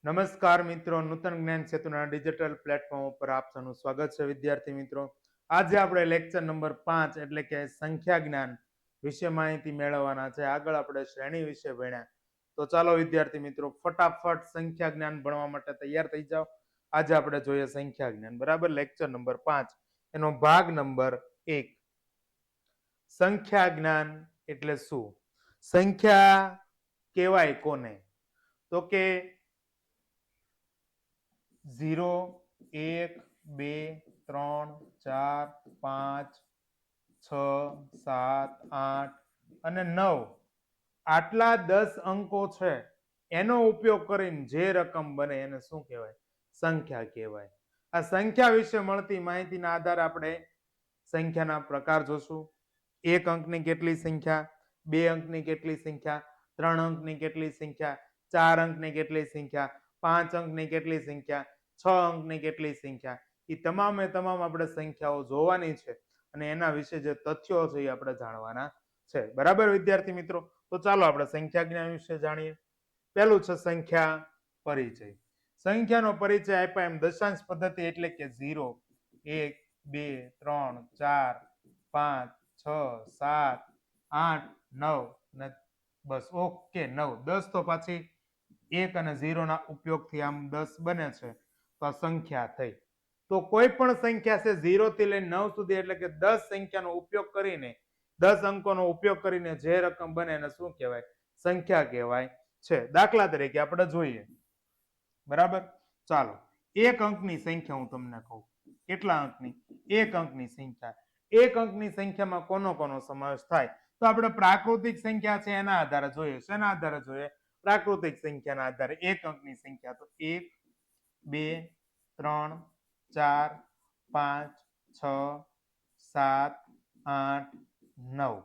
નમસ્કાર મિત્રો, નૂતન જ્ઞાન સેતુના ડિજિટલ પ્લેટફોર્મ ઉપર આપ સૌનું સ્વાગત છે વિદ્યાર્થી મિત્રો. આજે આપણે લેક્ચર નંબર 5 એટલે કે સંખ્યા જ્ઞાન વિશે માહિતી મેળવવાના છે. આગળ આપણે શ્રેણી વિશે ભણ્યા, તો ચાલો વિદ્યાર્થી મિત્રો ફટાફટ સંખ્યા જ્ઞાન ભણવા માટે તૈયાર થઈ જાઓ. આજે આપણે જોઈએ સંખ્યા જ્ઞાન, બરાબર. લેક્ચર નંબર 5 એનો ભાગ નંબર 1. સંખ્યા જ્ઞાન એટલે શું? સંખ્યા કહેવાય કોને? તો કે 0, 1, 2, 3, 4, 5, 6, 7, 8 અને 9 આટલા 10 અંકો છે એનો ઉપયોગ કરીને જે રકમ બને એને શું કહેવાય? સંખ્યા કહેવાય. આ સંખ્યા વિશે મળતી માહિતીના આધારે આપણે સંખ્યાના પ્રકાર જોશું. 1 અંકની કેટલી સંખ્યા, 2 અંકની કેટલી સંખ્યા, 3 અંકની કેટલી સંખ્યા, 4 અંકની કેટલી સંખ્યા, 5 અંકની કેટલી સંખ્યા, 6 અંકની કેટલી સંખ્યા, એ તમામે તમામ આપણે સંખ્યાઓ જોવાની છે અને એના વિશે જે તથ્યો છે એ આપણે જાણવાના છે, બરાબર વિદ્યાર્થી મિત્રો. તો ચાલો આપણે સંખ્યા જ્ઞાન વિશે જાણીએ. પહેલું છે સંખ્યા પરિચય. સંખ્યાનો પરિચય આપ્યા એમ દશાંશ પદ્ધતિ એટલે કે 0, 1, 2, 3, 4, 5, 6, 7, 8, 9 ને બસ. ઓકે, 9. 10 તો પાછી 1 અને 0 ના ઉપયોગથી આમ 10 બને છે, તો આ સંખ્યા થઈ. તો કોઈ પણ સંખ્યા છે 0 થી લઈને 9 સુધી એટલે કે 10 સંખ્યાનો ઉપયોગ કરીને, 10 અંકોનો ઉપયોગ કરીને જે રકમ બને એને શું કહેવાય? સંખ્યા કહેવાય છે. દાખલા તરીકે આપણે જોઈએ, બરાબર. ચાલો, 1 અંકની સંખ્યા હું તમને કહું. કેટલા અંકની? 1 અંકની સંખ્યા. 1 અંકની સંખ્યામાં કોનો કોનો સમાવેશ થાય? તો આપણે પ્રાકૃતિક સંખ્યા છે એના આધારે જોઈએ. શેના આધારે જોઈએ? પ્રાકૃતિક સંખ્યાના આધારે. 1 અંકની સંખ્યા તો 1, 2, 3, 4, 5, 6, 7, 8, 9.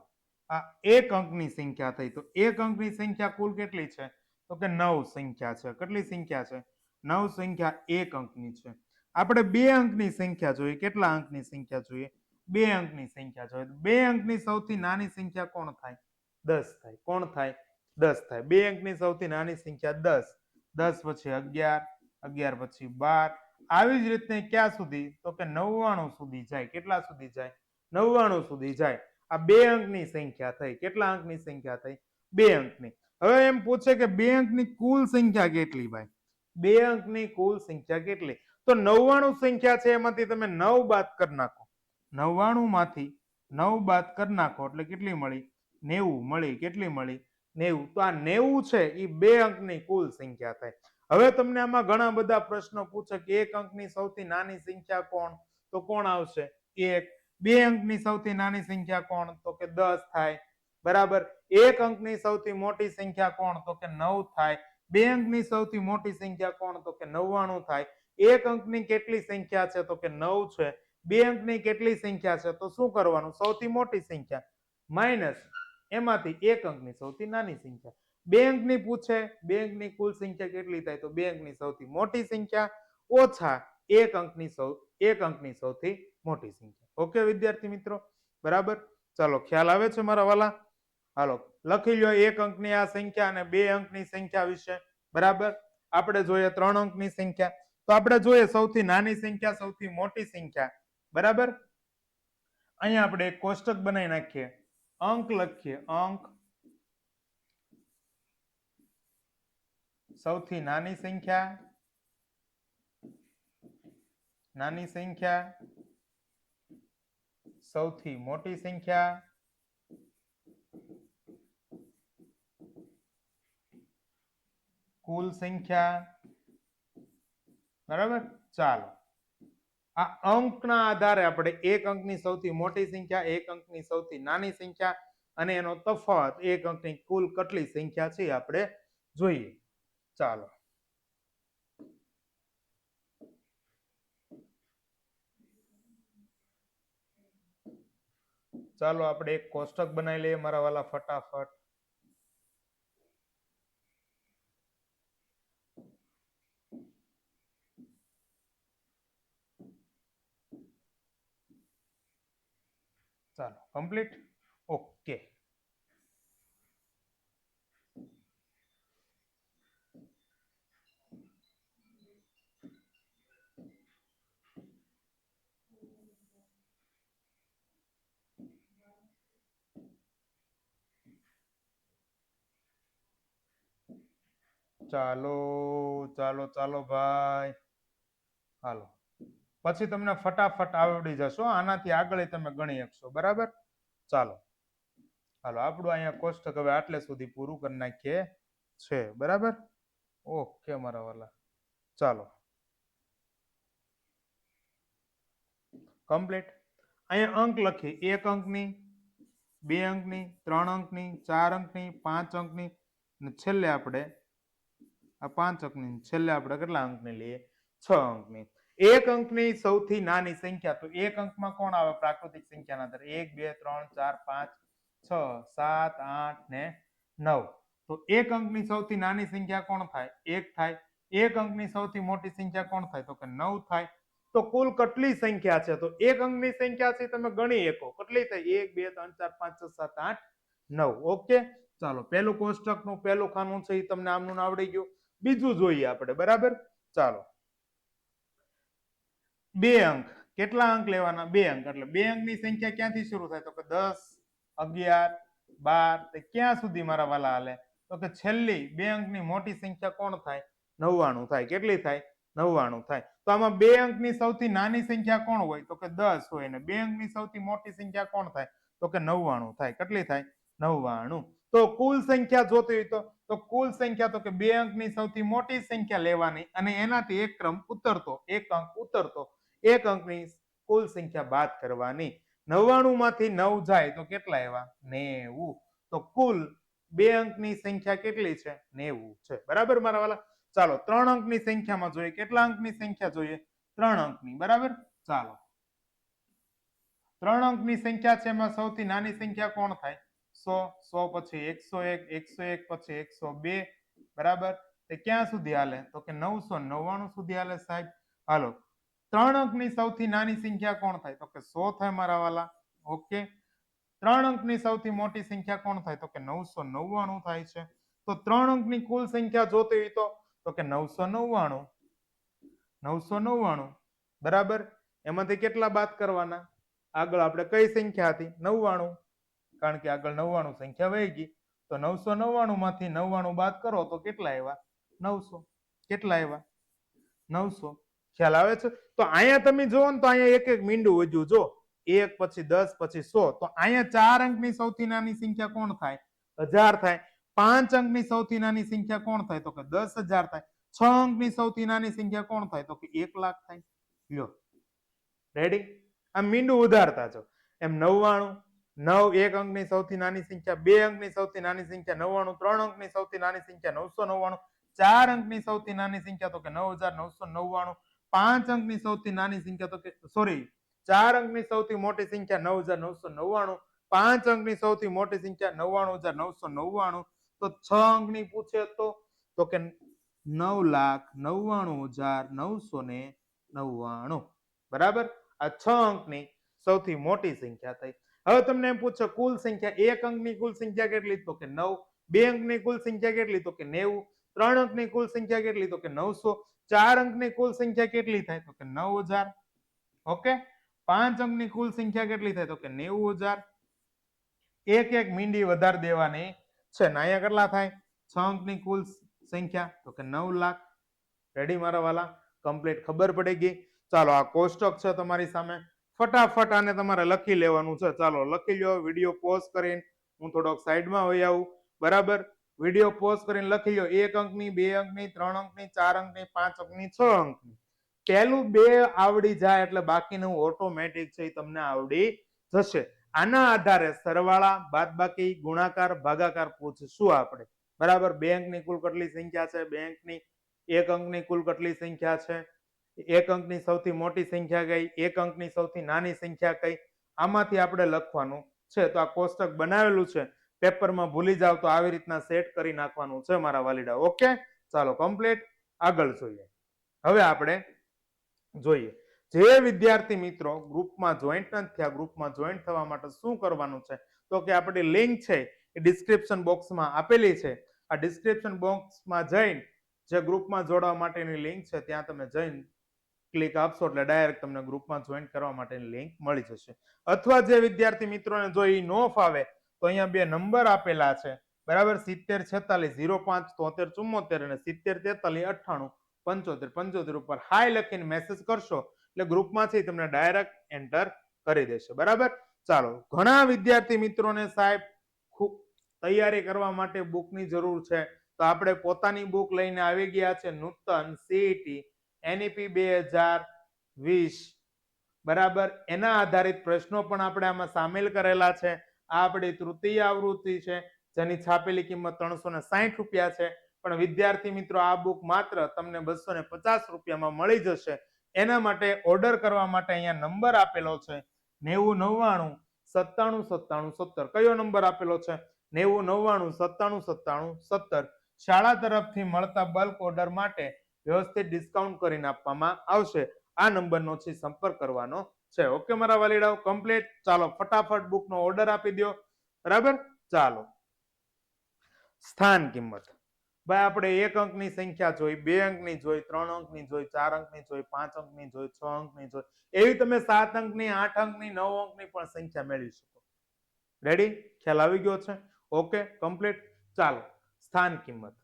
આ 1 અંકની સંખ્યા થઈ. તો 1 અંકની સંખ્યા કુલ કેટલી છે? તો કે 9 સંખ્યા છે. કેટલી સંખ્યા છે? 9 સંખ્યા 1 અંકની છે. આપણે 2 અંકની સંખ્યા જોઈએ. કેટલા અંકની સંખ્યા જોઈએ? 2 અંકની સંખ્યા જોઈએ. 2 અંકની સૌથી નાની સંખ્યા કોણ થાય? 10 થાય. કોણ થાય? 10 થાય. 2 અંકની સૌથી નાની સંખ્યા 10. 10 પછી 11, 11 પછી 12. આવી જ રીતે ક્યાં સુધી? તો કે 99 સુધી જાય. કેટલા સુધી જાય? 99 સુધી જાય. આ 2 અંકની સંખ્યા થઈ. કેટલા અંકની સંખ્યા થઈ? 2 અંકની. હવે એમ પૂછે કે 2 અંકની કુલ સંખ્યા કેટલી ભાઈ? 2 અંકની કુલ સંખ્યા કેટલી? તો 99 સંખ્યા છે એમાંથી તમે 9 બાદ કરી નાખો. 99 માંથી 9 બાદ કરી નાખો એટલે કેટલી મળી? 90 મળી. કેટલી મળી? 90. તો આ 90 છે એ 2 અંકની કુલ સંખ્યા થાય. હવે તમને આમાં ઘણા બધા પ્રશ્નો પૂછે કે 1 અંકની સૌથી નાની સંખ્યા કોણ? તો કોણ આવશે? 1. 2 અંકની સૌથી નાની સંખ્યા કોણ? તો કે 10 થાય, બરાબર. 1 અંકની સૌથી મોટી સંખ્યા કોણ? તો કે 9 થાય. 2 અંકની સૌથી મોટી સંખ્યા કોણ? તો કે 99 થાય. 1 અંકની કેટલી સંખ્યા છે? તો કે 9 છે. 2 અંકની કેટલી સંખ્યા છે? તો શું કરવાનું? સૌથી મોટી સંખ્યા માઇનસ એમાંથી 1 અંકની સૌથી નાની સંખ્યા. 2 અંકની પૂછે, 2 અંકની કુલ સંખ્યા કેટલી થાય? તો 2 અંકની સૌથી મોટી સંખ્યા ઓછા 1 અંકની સૌથી મોટી સંખ્યા. ઓકે વિદ્યાર્થી મિત્રો, બરાબર. ચાલો, ખ્યાલ આવે છે મારા વાલા? હાલો, લખી લો 1 અંકની આ સંખ્યા અને 2 અંકની સંખ્યા વિશે, બરાબર. આપણે જોઈએ 3 અંકની સંખ્યા. તો આપણે જોઈએ સૌથી નાની સંખ્યા, સૌથી મોટી સંખ્યા, બરાબર. અહીંયા આપણે એક કોષ્ટક બનાવી નાખીએ. અંક લખીએ. અંક, સૌથી નાની સંખ્યા, નાની સંખ્યા, સૌથી મોટી સંખ્યા, કુલ સંખ્યા, બરાબર. ચાલો, આ અંકના આધારે આપણે 1 અંકની સૌથી મોટી સંખ્યા, 1 અંકની સૌથી નાની સંખ્યા અને એનો તફાવત 1 અંકની કુલ કેટલી સંખ્યા છે આપણે જોઈએ. ચાલો, ચાલો આપણે એક કોષ્ટક બનાવી લઈએ મારા વાલા ફટાફટ. ચાલો, કમ્પ્લીટ. ઓકે, ચાલો ચાલો ચાલો ભાઈ, હાલો પછી તમને ફટાફટ આવડી જશો, આનાથી આગળ તમે ગણી શકશો, બરાબર. ચાલો હાલો આપણું અહીંયા કોષ્ટક હવે આટલે સુધી પૂરું કરી નાખીએ છે, બરાબર. ઓકે મારા વાલા, ચાલો કમ્પ્લીટ. અહીંયા અંક લખી, 1 અંકની, 2 અંકની, 3 અંકની, 4 અંકની, 5 અંકની, અને છેલ્લે આપણે આ 5 અંકની, છેલ્લે આપણે કેટલા અંકની લઈએ? 6 અંકની. 1 અંકની સૌથી નાની સંખ્યા, તો 1 અંકમાં કોણ આવે? પ્રાકૃતિક સંખ્યાના અંદર 1 2 3 4 5 6 7 8 ને 9. તો 1 અંકની સૌથી નાની સંખ્યા કોણ થાય? 1 થાય. 1 અંકની સૌથી મોટી સંખ્યા કોણ થાય? તો કે 9 થાય. તો કુલ કેટલી સંખ્યા છે? તો 1 અંકની સંખ્યા છે તમે ગણી શકો કેટલી થાય? 1 2 3 4 5 6 7 8 9. ઓકે, ચાલો પહેલું કોષ્ટકનું પહેલું ખાનું છે એ તમને આમનું આવડી ગયું. બીજું જોઈએ આપણે, બરાબર. ચાલો 2 અંક, કેટલા અંક લેવાના? 2 અંક. એટલે 2 અંકની સંખ્યા ક્યાંથી શરૂ થાય? તો કે 10 11 12 ક્યાં સુધી મારા વાલા હાલે? તો કે છેલ્લી 2 અંકની મોટી સંખ્યા કોણ થાય? 99 થાય. કેટલી થાય? 99 થાય. તો આમાં 2 અંકની સૌથી નાની સંખ્યા કોણ હોય? તો કે 10 હોય. ને 2 અંકની સૌથી મોટી સંખ્યા કોણ થાય? તો કે 99 થાય. કેટલી થાય? 99. તો કુલ સંખ્યા જોતી હોય તો કુલ સંખ્યા, તો કે 2 અંકની સૌથી મોટી સંખ્યા લેવાની અને એનાથી એક ક્રમ ઉતરતો, એક અંક ઉતરતો, 1 અંકની કુલ સંખ્યા બાદ કરવાની. 99 માંથી 9 જાય તો કેટલા આવ્યા? 90. તો કુલ 2 અંકની સંખ્યા કેટલી છે? 90 છે, બરાબર મારા વાલા. ચાલો 3 અંકની સંખ્યામાં જોઈએ. કેટલા અંકની સંખ્યા જોઈએ? 3 અંકની, બરાબર. ચાલો 3 અંકની સંખ્યા છે એમાં સૌથી નાની સંખ્યા કોણ થાય? 100, 100 પછી 101, 101 પછી 102, બરાબર. તે ક્યાં સુધી હાલે? તો કે 999 સુધી હાલે સાહેબ. હાલો 3 અંકની સૌથી નાની સંખ્યા કોણ થાય? તો કે 100 થાય મારા વાલા. ઓકે. 3 અંકની સૌથી મોટી સંખ્યા કોણ થાય? તો કે 999 થાય છે. તો 3 અંકની કુલ સંખ્યા જોતી હોય તો કે 999, 999, બરાબર. એમાંથી કેટલા બાદ કરવાના? આગળ આપણે કઈ સંખ્યા હતી? 99, કારણ કે આગળ 99 સંખ્યા વહી ગઈ. તો 999 માંથી 99 બાદ કરો તો કેટલા આવ્યા? 900. કેટલા આવ્યા? 900. ખ્યાલ આવે છે? તો અહીંયા તમે જુઓ ને તો અહીંયા એક એક મીંડું વધ્યું. જો 1 પછી 10 પછી 100. તો અહીંયા 4 અંકની સૌથી નાની સંખ્યા કોણ થાય? 1000 થાય. 5 અંકની સૌથી નાની સંખ્યા કોણ થાય? તો કે 10,000 થાય. 6 અંકની સૌથી નાની સંખ્યા કોણ થાય? તો કે 1 લાખ થાય. લ્યો, રેડી? આ મીંડું ઉધારતા છો. એમ 99, 9 1 અંકની સૌથી નાની સંખ્યા, 2 અંકની સૌથી નાની સંખ્યા 99, 3 અંકની સૌથી નાની સંખ્યા 999, 4 અંકની સૌથી નાની સંખ્યા તો કે 9999, 5 અંકની સૌથી નાની સંખ્યા તો કે સોરી 4 અંકની સૌથી મોટી સંખ્યા 9999, 5 અંકની સૌથી મોટી સંખ્યા 99999. તો 6 અંકની પૂછે તો કે 9,99,999, બરાબર. આ 6 અંકની સૌથી મોટી સંખ્યા થઈ. હવે તમને એમ પૂછે કુલ સંખ્યા, 1 અંકની કુલ સંખ્યા કેટલી? તો કે 9. 2 અંકની કુલ સંખ્યા કેટલી? તો કે 90. 3 અંકની કુલ સંખ્યા કેટલી? તો કે 900. 4 અંકની કુલ સંખ્યા કેટલી થાય? તો કે 9000. ઓકે. 5 અંકની કુલ સંખ્યા કેટલી થાય? તો કે 90000. એક એક મીંડી વધારે દેવાની છે ને અહીંયા કેટલા થાય? 6 અંકની કુલ સંખ્યા તો કે 9 લાખ. રેડી મારા વાલા? કમ્પ્લીટ ખબર પડી ગઈ. ચાલો આ કોષ્ટક છે તમારી સામે, ફટાફટ આને તમારે લખી લેવાનું છે. ચાલો લખી લો. વિડીયો પોઝ કરીને હું થોડોક સાઈડમાં વહી આવું, બરાબર. વિડીયો પોઝ કરીને લખી લો. 1 અંકની, 2 અંકની, 3 અંકની, 4 અંકની, 5 અંકની, 6 અંકની. પહેલું 2 આવડી જાય એટલે બાકીનું ઓટોમેટિક છે એ તમને આવડી જશે. આના આધારે સરવાળા, બાદબાકી, ગુણાકાર, ભાગાકાર પૂછશું આપણે, બરાબર. 2 અંકની કુલ કેટલી સંખ્યા છે? 2 અંકની. 1 અંકની કુલ કેટલી સંખ્યા છે? 1 અંકની સૌથી મોટી સંખ્યા કઈ? 1 અંકની સૌથી નાની સંખ્યા કઈ? આમાંથી આપણે લખવાનું છે. તો આ કોષ્ટક બનાવેલું છે, પેપરમાં ભૂલી જાવ તો આવી રીતના સેટ કરી નાખવાનું છે મારા વાલીડા. ઓકે, ચાલો કમ્પ્લીટ. આગળ જોઈએ. હવે આપણે જોઈએ જે વિદ્યાર્થી મિત્રો ગ્રુપમાં જોઈન્ટ નથી થયા, ગ્રુપમાં જોઈન્ટ થવા માટે શું કરવાનું છે? તો કે આપણી લિંક છે એ ડિસ્ક્રિપ્શન બોક્સમાં આપેલી છે. આ ડિસ્ક્રિપ્શન બોક્સમાં જઈને જે ગ્રુપમાં જોડાવા માટેની લિંક છે ત્યાં તમે જઈને ક્લિક આપશો એટલે ડાયરેક્ટ તમને ગ્રુપમાં જોઈન કરવા માટેની લિંક મળી જશે. અથવા જે વિદ્યાર્થી મિત્રોને જો એ ન ફાવે તો અહીંયા 2 નંબર આપેલા છે, બરાબર 70 46 05 73 74 અને 70 43 98 75 75 ઉપર હાય લખીને મેસેજ કરશો એટલે ગ્રુપમાંથી તમને ડાયરેક્ટ એન્ટર કરી દેશે. બરાબર, ચાલો. ઘણા વિદ્યાર્થી મિત્રોને સાહેબ ખૂબ તૈયારી કરવા માટે બુકની જરૂર છે, તો આપણે પોતાની બુક લઈને આવી ગયા છે. નૂતન સીઈટી એનઈપી 2020 બરાબર, એના આધારિત પ્રશ્નો પણ આપણે આમાં સામેલ કરેલા છે. આ આપણી તૃતીય આવૃત્તિ છે, જેની છાપેલી કિંમત 360 રૂપિયા છે. પણ વિદ્યાર્થી મિત્રો, આ બુક માત્ર તમને 250 રૂપિયામાં મળી જશે. એના માટે ઓર્ડર કરવા માટે અહીંયા નંબર આપેલો છે 90 99 97 97 17. કયો નંબર આપેલો છે? 90 99 97 97 17. શાળા તરફથી મળતા બલ્ક ઓર્ડર માટે વ્યવસ્થિત ડિસ્કાઉન્ટ કરીને આપવામાં આવશે. આ નંબરનો છે સંપર્ક કરવાનો છે. ઓકે મારા વાલીડાઓ, કમ્પ્લીટ. ચાલો ફટાફટ બુકનો ઓર્ડર આપી દો. બરાબર, ચાલો. સ્થાન કિંમત. ભાઈ આપણે 1 અંકની સંખ્યા જોઈ, 2 અંકની જોઈ, 3 અંકની જોઈ, 4 અંકની જોઈ, 5 અંકની જોઈ, 6 અંકની જોઈ, એવી તમે 7 અંકની, 8 અંકની, 9 અંકની પણ સંખ્યા મેળવી શકો. રેડી? ખ્યાલ આવી ગયો છે? Okay, complete. ચાલો, સ્થાન કિંમત.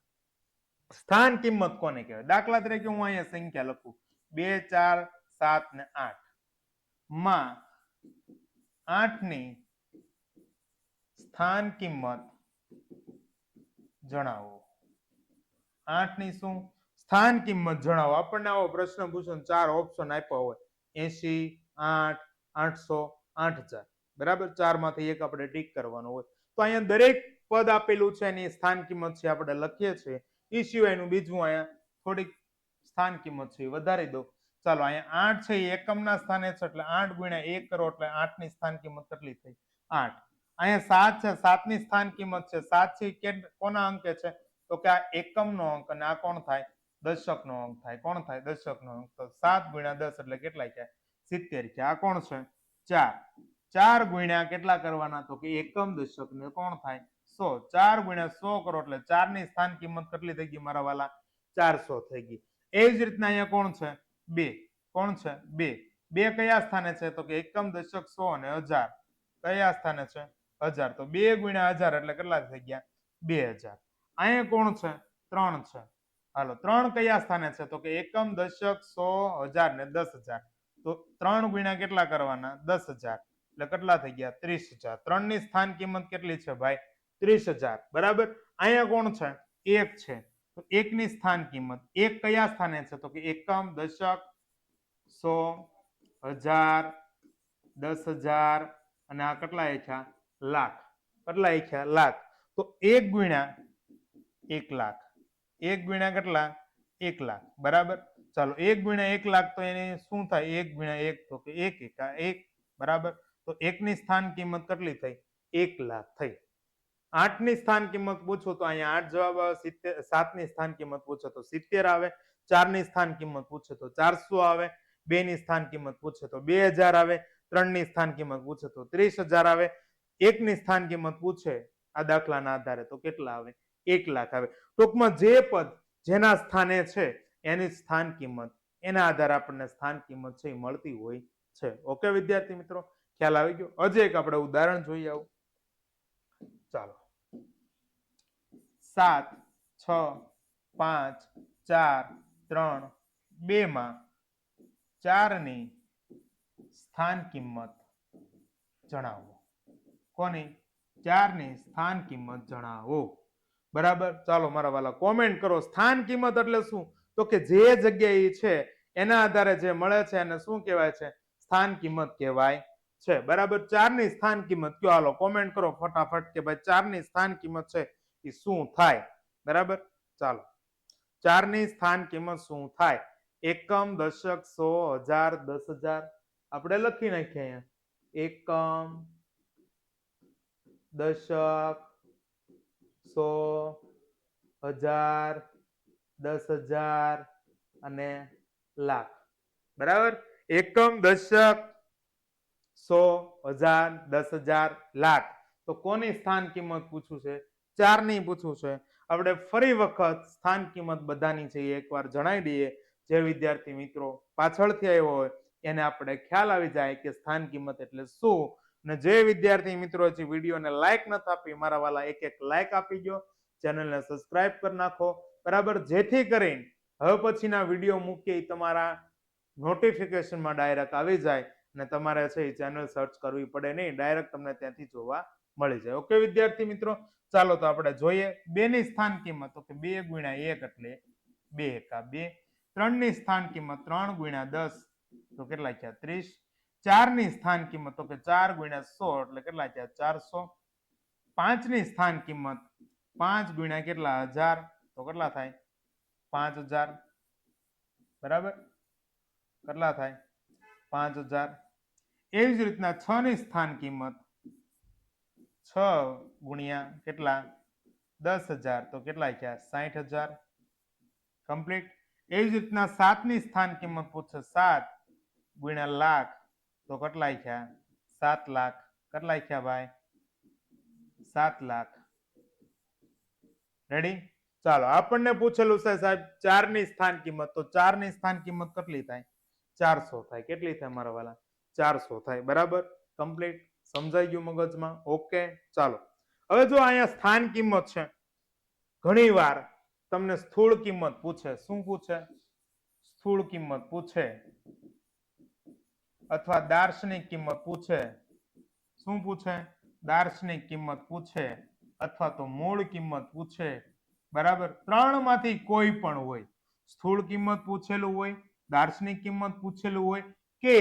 સ્થાન કિંમત કોને કહેવાય? દાખલા તરીકે હું અહીંયા સંખ્યા લખું 2 4 7 ને 8 માં 8 ની સ્થાન કિંમત જણાવો. 8 ની શું સ્થાન કિંમત જણાવો? આપણને આવો પ્રશ્ન પૂછો, 4 ઓપ્શન આપ્યા હોય 80 8 800 8000. બરાબર, 4 માંથી એક આપણે ટીક કરવાનો હોય, તો અહીંયા દરેક પદ આપેલું છે એની સ્થાન કિંમત છે આપણે લખીએ છીએ. એ સિવાયનું બીજું અહીંયા થોડીક સ્થાન કિંમત છે વધારી દો. ચાલો, અહીંયા 8 છે એ એકમના સ્થાને છે, એટલે 8 ગુણ્યા 1 કરો એટલે 8 ની સ્થાન કિંમત કેટલી થઈ? 8. અહીંયા 7 છે, 7 ની સ્થાન કિંમત છે. 7 છે કોના અંકે છે? તો કે આ એકમનો અંક, અને આ કોણ થાય? દશકનો અંક થાય. કોણ થાય? દશકનો અંક. તો 7 ગુણ્યા 10 એટલે કેટલા થાય? 70 છે. આ કોણ છે? 4. 4 ગુણ્યા કેટલા કરવાના? તો કે એકમ દશક ને કોણ થાય? 100. 4 ગુણ્યા 100 કરો એટલે 4 ની સ્થાન કિંમત કેટલી થઈ ગઈ મારા વાલા? 400 થઈ ગઈ. એ જ રીતના અહીંયા કોણ છે? 2. કોણ છે? 2. 2 કયા સ્થાને છે? તો કે એકમ દશક 100 અને 1000 કયા સ્થાને છે? 1000. તો 2 ગુણ્યા 1000 એટલે કેટલા થઈ ગયા? 2000. અહીંયા કોણ છે? 3 છે. હાલો, 3 કયા સ્થાને છે? તો કે એકમ દશક 100 1000 ને 10000. તો 3 ગુણ્યા કેટલા કરવાના? 10000 એટલે કેટલા થઈ ગયા? 30000. 3 ની સ્થાન કિંમત કેટલી છે ભાઈ? 30000. બરાબર. અહીંયા કોણ છે? 1 છે. તો 1 ની સ્થાન કિંમત 1 કયા સ્થાને છે? તો કે એકમ દશક 100 1000 10000 અને આ કેટલા આખ્યા? લાખ. કેટલા આખ્યા? લાખ. તો 1 ગુણ્યા 1 લાખ. 1 ગુણ્યા કેટલા? 1 લાખ. બરાબર, ચાલો 1 ગુણ્યા 1 લાખ, તો એને શું થાય? 1 ગુણ્યા 1 તો કે 1 એકા 1. બરાબર, તો 1 ની સ્થાન કિંમત કેટલી થઈ? 1 લાખ થઈ. 8 ની સ્થાન કિંમત પૂછો તો અહીંયા 8 જવાબ આવે. 7 ની સ્થાન કિંમત પૂછો તો 70 આવે. 4 ની સ્થાન કિંમત પૂછે તો 400 આવે. 2 ની સ્થાન કિંમત પૂછે તો 2000 આવે. 3 ની સ્થાન કિંમત પૂછે તો 30000 આવે. 1 ની સ્થાન કિંમત પૂછે આ દાખલાના આધારે તો કેટલા આવે? 1 લાખ આવે. ટૂંકમાં જે પદ જેના સ્થાને છે એની સ્થાન કિંમત, એના આધારે આપણને સ્થાન કિંમત છે એ મળતી હોય છે. ઓકે વિદ્યાર્થી મિત્રો, ખ્યાલ આવી ગયો? હજી એક આપણે ઉદાહરણ જોઈએ આવું. ચાલો, 7 6 5 4 3 2 માં 4 ની સ્થાન કિંમત જણાવો. કોની? 4 ની સ્થાન કિંમત જણાવો. બરાબર, ચાલો મારા વાલા કોમેન્ટ કરો. સ્થાન કિંમત એટલે શું? તો કે જે જગ્યાએ છે એના આધારે જે મળે છે એને શું કહેવાય છે? સ્થાન કિંમત કહેવાય છે. બરાબર, 4 ની સ્થાન કિંમત કયો? હાલો કોમેન્ટ કરો ફટાફટ કે ભાઈ 4 ની સ્થાન કિંમત છે એ શું થાય? બરાબર, ચાલો 4 ની સ્થાન કિંમત શું થાય? એકમ દશક 100 1000 10000 આપણે લખી નાખીએ અહીંયા. એકમ દશક 100 1000 10000 અને લાખ. બરાબર, એકમ દશક 100 1000 10000 લાખ. તો કોની સ્થાન કિંમત પૂછવું છે? 4 ની પૂછવું છે. આપણે ફરી વખત સ્થાન કિંમત બધાની છે એકવાર જણાવી દઈએ. જે વિદ્યાર્થી મિત્રો પાછળથી આવ્યો હોય એને આપણે ખ્યાલ આવી જાય કે સ્થાન કિંમત એટલે શું. અને જે વિદ્યાર્થી મિત્રો હજી વિડીયોને લાઈક નથી આપી મારા વાલા એક લાઈક આપી દો, ચેનલને સબસ્ક્રાઇબ કરી નાખો બરાબર, જેથી કરીને હવે પછીના વિડીયો મૂકીએ તમારા નોટિફિકેશનમાં ડાયરેક્ટ આવી જાય અને તમારે છે એ ચેનલ સર્ચ કરવી પડે નહીં, ડાયરેક્ટ તમને ત્યાંથી જોવા મળી જાય. ઓકે વિદ્યાર્થી મિત્રો, ચાલો તો આપણે જોઈએ 2 ની સ્થાન કિંમત, તો કે 2 ગુણ્યા 1 એટલે 2 એકા 2. 3 ની સ્થાન કિંમત 3 ગુણ્યા 10 તો કેટલા થયા 30. 4 ની સ્થાન કિંમત તો કે 4 ગુણ્યા 100 એટલે કેટલા થયા 400. 5 ની સ્થાન કિંમત 5 ગુણ્યા કેટલા 1000 તો કેટલા થાય 5000 બરાબર, કેટલા થાય 5000. એવી જ રીતના 6 ની સ્થાન કિંમત 6 ગુણ્યા કેટલા 10,000 તો કેટલા થયા 60,000 કમ્પ્લીટ. એવી જ રીતના 7 ની સ્થાન કિંમત પૂછે 7 ગુણ્યા લાખ તો કેટલા થયા 7 લાખ. કેટલા થયા ભાઈ 7 લાખ. રેડી, ચાલો આપણને પૂછેલું છે સાહેબ 4 ની સ્થાન કિંમત, તો 4 ની સ્થાન કિંમત કેટલી થાય 400 થાય. કેટલી થાય મારા વાલા 400 થાય બરાબર, કમ્પ્લીટ. સમજાઈ ગયું મગજમાં? ઓકે ચાલો. હવે જો અહીંયા સ્થાન કિંમત છે, ઘણી વાર તમને સ્થૂળ કિંમત પૂછે. શું પૂછે? સ્થૂળ કિંમત પૂછે અથવા દાર્શનિક કિંમત પૂછે. શું પૂછે? દાર્શનિક કિંમત પૂછે અથવા તો મૂળ કિંમત પૂછે બરાબર. 3 માંથી કોઈ પણ હોય, સ્થૂળ કિંમત પૂછેલું હોય, દાર્શનિક કિંમત પૂછેલું હોય કે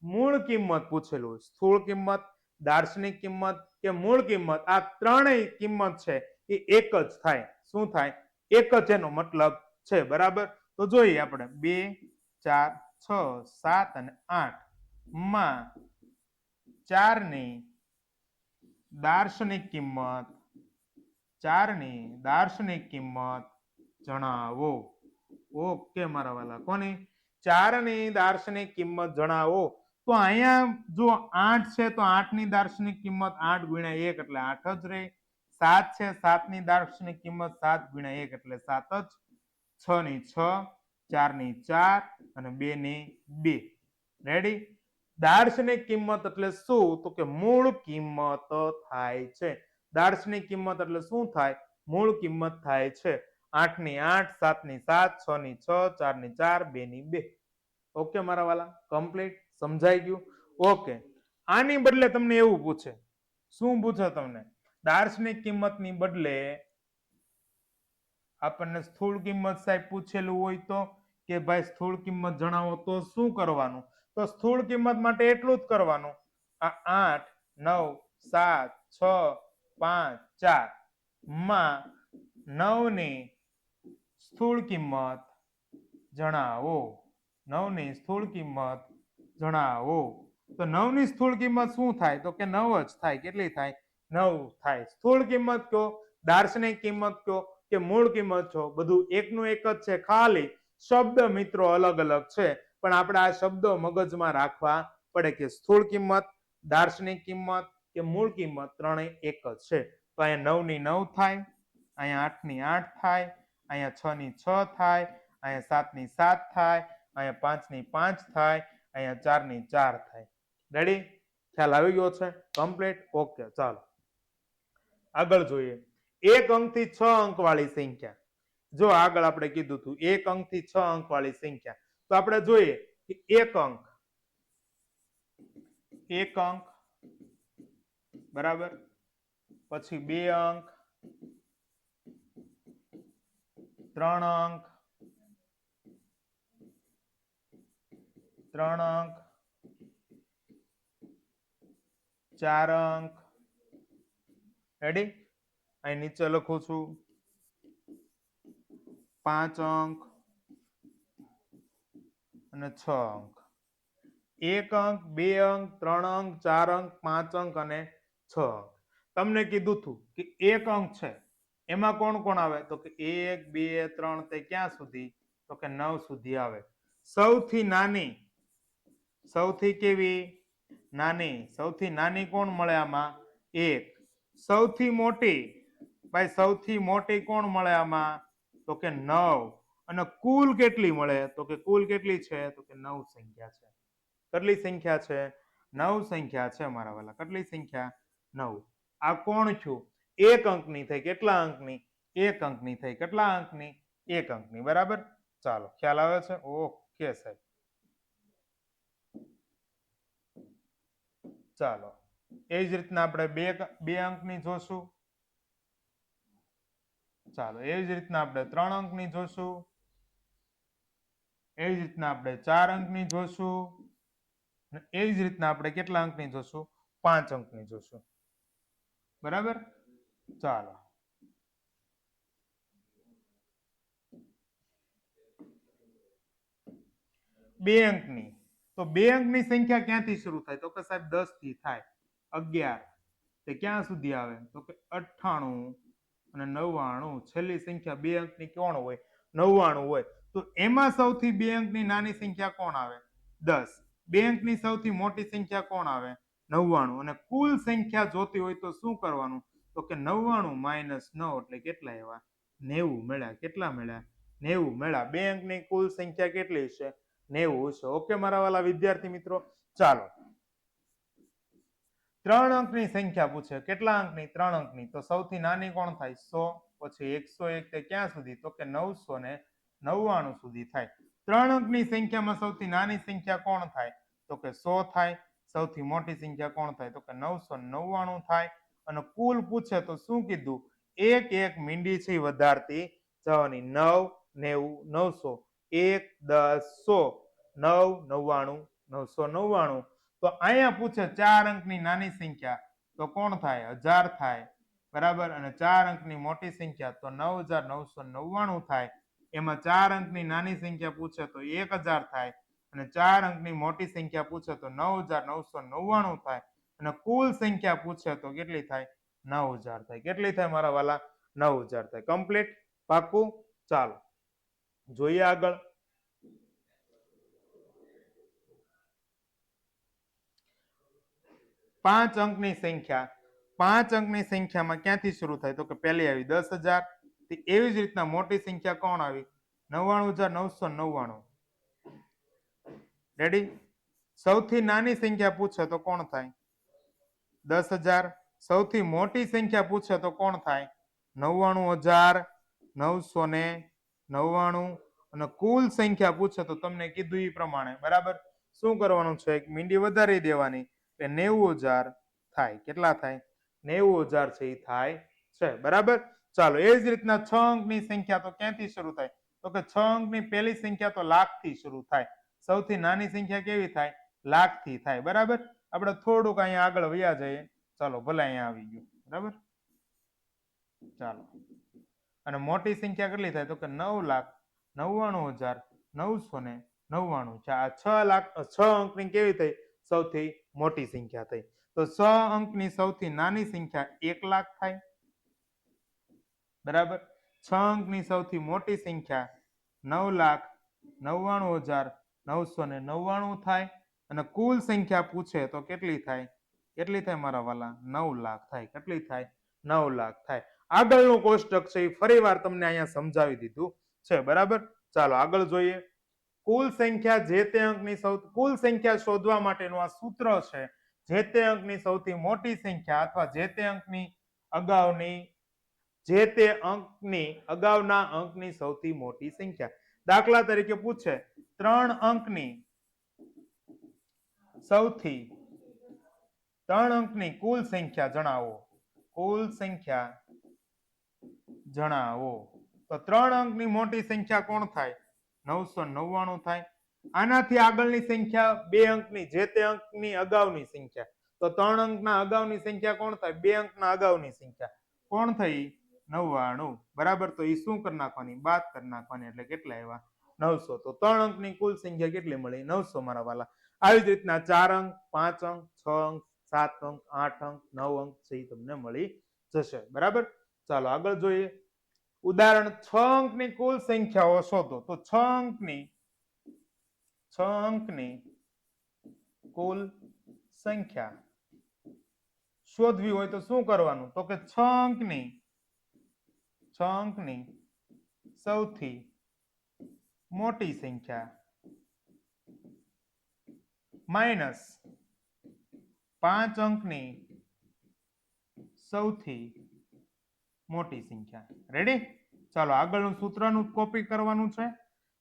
મૂળ કિંમત પૂછેલું હોય. સ્થૂળ કિંમત, દાર્શનિક કિંમત કે મૂળ કિંમત, આ ત્રણેય કિંમત છે એ એક જ થાય. શું થાય? એક જ એનો મતલબ છે બરાબર. તો જોઈએ આપણે 2 4 6 7 અને 8 માં 4 ની દાર્શનિક કિંમત, 4 ની દાર્શનિક કિંમત જણાવો. ઓકે મારા વાલા, કોની 4 ની દાર્શનિક કિંમત જણાવો. તો અહીંયા જો 8 છે તો 8 ની દાર્શનિક કિંમત 8 ગુણ્યા 1 એટલે 8 જ રહે. 7 છે, 7 ની દાર્શનિક કિંમત 7 ગુણ્યા 1 એટલે 7 જ. 6 ની 6, 4 ની 4 અને 2 ની 2. રેડી. દાર્શનિક કિંમત એટલે શું? તો કે મૂળ કિંમત થાય છે. દાર્શનિક કિંમત એટલે શું થાય? મૂળ કિંમત થાય છે. 8 ની 8, 7 ની 7, 6 ની 6, 4 ની 4, 2 ની 2. ઓકે મારા વાલા, કમ્પ્લીટ. સમજાઈ ગયું? ઓકે. આની બદલે તમને એવું પૂછે. શું પૂછે તમને? દાર્શનિક કિંમતની બદલે આપણને સ્થૂળ કિંમત સાહેબ પૂછેલું હોય તો, કે ભાઈ સ્થૂળ કિંમત જણાવો, તો શું કરવાનું? તો સ્થૂળ કિંમત માટે એટલું જ કરવાનું, આ 8 9 7 6 5 4 માં 9 ની સ્થૂળ કિંમત જણાવો. 9 ની સ્થૂળ કિંમત જણાવો. તો 9 ની સ્થૂળ કિંમત શું થાય? તો કે 9 જ થાય. કેટલી થાય? 9 થાય. સ્થૂળ કિંમત કયો, દાર્શનિક કિંમત કયો કે મૂળ કિંમત છો, બધું એકનું એક જ છે. ખાલી શબ્દ મિત્રો અલગ અલગ છે, પણ આપણે આ શબ્દો મગજમાં રાખવા પડે કે સ્થૂળ કિંમત, દાર્શનિક કિંમત કે મૂળ કિંમત ત્રણેય એક જ છે. તો અહીંયા 9 ની 9 થાય, અહીંયા 8 ની 8 થાય, અહીંયા 6 ની 6 થાય, અહીંયા 7 ની 7 થાય, અહીંયા 5 ની 5 થાય, અહીંયા 4 ની 4 થાય. રેડી? ખ્યાલ આવી ગયો છે? કમ્પ્લીટ. ઓકે ચાલો આગળ જોઈએ. 1 અંકથી 6 અંક વાળી સંખ્યા. જો આગળ આપણે કીધું હતું 1 અંકથી 6 અંક વાળી સંખ્યા, તો આપણે જોઈએ કે 1 અંક, 1 અંક બરાબર, પછી 2 અંક, 3 અંક, 3 અંક, 4 અંક. રેડી? અહીં નીચે લખું છું 5 અંક અને 6 અંક. 1 અંક, 2 અંક, 3 અંક, 4 અંક, 5 અંક અને 6 અંક. તમને કીધું હતું કે 1 અંક છે એમાં કોણ કોણ આવે? તો કે 1 2 3 તે ક્યાં સુધી? તો કે 9 સુધી આવે. સૌથી નાની, સૌથી કેવી? નાની. સૌથી નાની કોણ મળે આમાં? 1. સૌથી મોટી, ભાઈ સૌથી મોટી કોણ મળે આમાં? તો કે 9. અને કુલ કેટલી મળે? તો કે કુલ કેટલી છે? તો કે 9 સંખ્યા છે. કેટલી સંખ્યા છે? 9 સંખ્યા છે મારા વાલા. કેટલી સંખ્યા? 9. આ કોણ છું? એક અંકની થઈ. કેટલા અંકની? એક અંકની થઈ. કેટલા અંકની? એક અંકની. બરાબર. ચાલો, ખ્યાલ આવે છે? ઓકે સાહેબ. ચાલો, એ જ રીતના આપણે બે અંકની જોશું. ચાલો, એવી જ રીતના આપણે 3 અંકની જોશું. એવી જ રીતના આપણે 4 અંકની જોશું. એવી જ રીતના આપણે કેટલા અંકની જોશું? 5 અંકની જોશું. બરાબર. ચાલો, બે અંકની. તો બે અંકની સંખ્યા ક્યાંથી શરૂ થાય? તો કે સાહેબ 10 થી થાય. 11 તે ક્યાં સુધી આવે? તો કે 98 અને 99. છેલ્લી સંખ્યા બે અંકની કોણ હોય? 99 હોય. તો એમાં સૌથી બે અંકની નાની સંખ્યા કોણ આવે? 10. બે અંકની સૌથી મોટી સંખ્યા કોણ આવે? 99. અને કુલ સંખ્યા જોતી હોય તો શું કરવાનું? તો કે 99 માઇનસ 9 એટલે કેટલા આવ્યા? 90 મળ્યા. કેટલા મળ્યા? 90 મળ્યા. બે અંકની કુલ સંખ્યા કેટલી છે? 90 છે. ઓકે મારા વાલા વિદ્યાર્થી મિત્રો. ચાલો, 3 અંકની સંખ્યા પૂછે. કેટલા અંકની? 3 અંકની. તો સૌથી નાની કોણ થાય? 100. પછી 101 તે ક્યાં સુધી? તો કે 999 સુધી થાય. 3 અંકની સંખ્યામાં સૌથી નાની સંખ્યા કોણ થાય? તો કે 100 થાય. સૌથી મોટી સંખ્યા કોણ થાય? તો કે 999 થાય. અને કુલ પૂછે તો શું કીધું? એક એક મીંડી છે વધારતી જવાની. 9 90 900 1 10 100 9 99 999. તો અહીંયા પૂછે 4 અંકની નાની સંખ્યા તો કોણ થાય? 1000 થાય. બરાબર. અને 4 અંકની મોટી સંખ્યા તો 9999 થાય. એમાં 4 અંકની નાની સંખ્યા પૂછે તો 1000 થાય. અને 4 અંકની મોટી સંખ્યા પૂછે તો 9999 થાય. અને કુલ સંખ્યા પૂછે તો કેટલી થાય? 9000 થાય. કેટલી થાય મારા વાલા? 9000 થાય. કમ્પ્લીટ? પાકું? ચાલો, જોઈએ આગળ. 5 અંકની સંખ્યા. 5 અંકની સંખ્યામાં ક્યાંથી શરૂ થાય? તો કે પહેલી આવી 10,000. એવી જ રીતના મોટી સંખ્યા કોણ આવી? 99,999. રેડી? સૌથી નાની સંખ્યા પૂછે તો કોણ થાય? 10,000. સૌથી મોટી સંખ્યા પૂછે તો કોણ થાય? 99,999. અને કુલ સંખ્યા પૂછે તો તમને કીધું એ પ્રમાણે. બરાબર. શું કરવાનું છે? એક મીંડી વધારી દેવાની. 90,000 થાય. કેટલા થાય? 90,000 છે એ થાય છે. બરાબર. ચાલો, એ જ રીતના 6 અંકની સંખ્યા તો ક્યાંથી શરૂ થાય? તો કે 6 અંકની પહેલી સંખ્યા તો લાખથી શરૂ થાય. સૌથી નાની સંખ્યા કેવી થાય? લાખથી થાય. બરાબર. આપણે થોડુંક અહીંયા આગળ વયા જઈએ. ચાલો, ભલે અહીંયા આવી ગયું. બરાબર. ચાલો, અને મોટી સંખ્યા કેટલી થાય? તો કે 9,99,999 છે. આ 6 અંકની કેવી થઈ? સૌથી મોટી સંખ્યા થઈ. તો 6 અંકની સૌથી નાની સંખ્યા 1 લાખ થાય. બરાબર. 6 અંકની સૌથી મોટી સંખ્યા 9,99,999 થાય. અને કુલ સંખ્યા પૂછે તો કેટલી થાય? કેટલી થાય મારા વાલા? 9 લાખ થાય. કેટલી થાય? 9 લાખ થાય. આગળનું કોષ્ટક છે એ ફરી વાર તમને અહીંયા સમજાવી દીધું છે. બરાબર. ચાલો આગળ જોઈએ. કુલ સંખ્યા જે તે અંકની કુલ સંખ્યા શોધવા માટેનું આ સૂત્ર છે. જે તે અંકની સૌથી મોટી સંખ્યા અથવા જે તે અંકની અગાઉના અંકની સૌથી મોટી સંખ્યા. દાખલા તરીકે પૂછે 3 અંકની કુલ સંખ્યા જણાવો. કુલ સંખ્યા જણાવો. તો 3 અંકની મોટી સંખ્યા કોણ થાય? 999 થાય. આનાથી આગળની સંખ્યા 2 અંકની જે તે અંકની અગાઉની સંખ્યા. તો 3 અંકના અગાઉની સંખ્યા કોણ થાય? 2 અંકના અગાઉની સંખ્યા કોણ થઈ? 99. બરાબર. તો એ શું કરી નાખવાની? બાદ કરી નાખવાની. એટલે કેટલા આવ્યા? 900. તો 3 અંકની કુલ સંખ્યા કેટલી મળી? 900 મારા વાલા. આવી જ રીતના 4 અંક, 5 અંક, 6 અંક, 7 અંક, 8 અંક, 9 અંક છે તમને મળી જશે. બરાબર. ચાલો આગળ જોઈએ. ઉદાહરણ 6 અંકની કુલ સંખ્યાઓ શોધો. તો 6 અંકની કુલ સંખ્યા શોધવી હોય તો શું કરવાનું? તો કે 6 અંકની સૌથી મોટી સંખ્યા માઇનસ 5 અંકની સૌથી મોટી સંખ્યા રેડી ચાલો આગળનું સૂત્રનું કોપી કરવાનું છે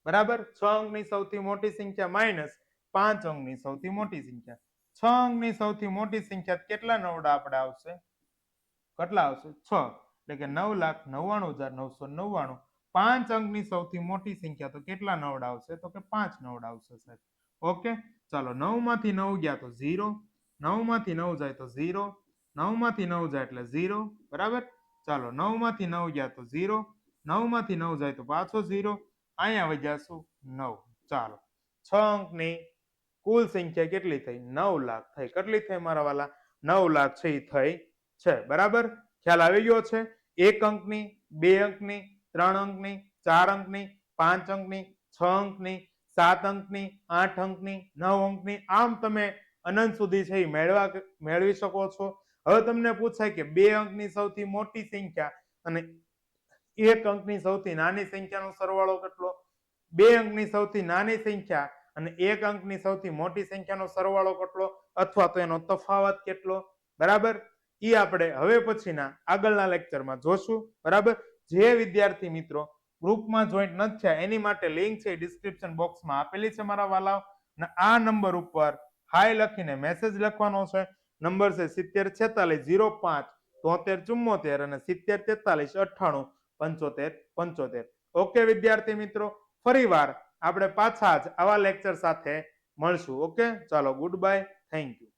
બરાબર 6 અંકની સૌથી મોટી સંખ્યા માઇનસ 5 અંકની સૌથી મોટી સંખ્યા 6 અંકની સૌથી મોટી સંખ્યા કેટલા નવડા આપણે આવશે કેટલા આવશે 6 એટલે કે 9,99,999 5 અંકની સૌથી મોટી સંખ્યા તો કેટલા નવડા આવશે તો કે 5 નવડા આવશે સાહેબ ઓકે ચાલો 9 માંથી 9 ગયા તો 0 9 માંથી 9 જાય તો 0 9 માંથી 9 જાય એટલે 0 બરાબર ચાલો 9 માંથી 9 ગયા તો 0 9 માંથી 9 જાય તો પાછો 0 અહીંયા વધ્યા શું 9 ચાલો 6 અંકની કુલ સંખ્યા કેટલી થઈ 9 લાખ થઈ કેટલી થઈ મારા વાલા 9 લાખ છે એ થઈ છે બરાબર ખ્યાલ આવી ગયો છે 1 અંકની 2 અંકની 3 અંકની 4 અંકની 5 અંકની 6 અંકની 7 અંકની 8 અંકની 9 અંકની આમ તમે અનંત સુધી છે એ મેળવી શકો છો હવે તમને પૂછાય કે 2 અંકની સૌથી મોટી સંખ્યા અને 1 અંકની સૌથી નાની સંખ્યાનો સરવાળો કેટલો 2 અંકની સૌથી નાની સંખ્યા અને 1 અંકની સૌથી મોટી સંખ્યાનો સરવાળો કેટલો અથવા તો એનો તફાવત કેટલો બરાબર એ આપણે હવે પછીના આગળના લેક્ચરમાં જોશું બરાબર જે વિદ્યાર્થી મિત્રો ગ્રુપમાં જોઈન્ટ નથી થયા એની માટે લિંક છે ડિસ્ક્રિપ્શન બોક્સમાં આપેલી છે મારા વાલાઓ અને આ નંબર ઉપર હાય લખીને મેસેજ લખવાનો છે નંબર છે 7046057374 અને 7043989575. ઓકે વિદ્યાર્થી મિત્રો ફરીવાર આપણે પાછા જ આવા લેક્ચર સાથે મળશું ઓકે ચાલો ગુડ બાય થેન્ક યુ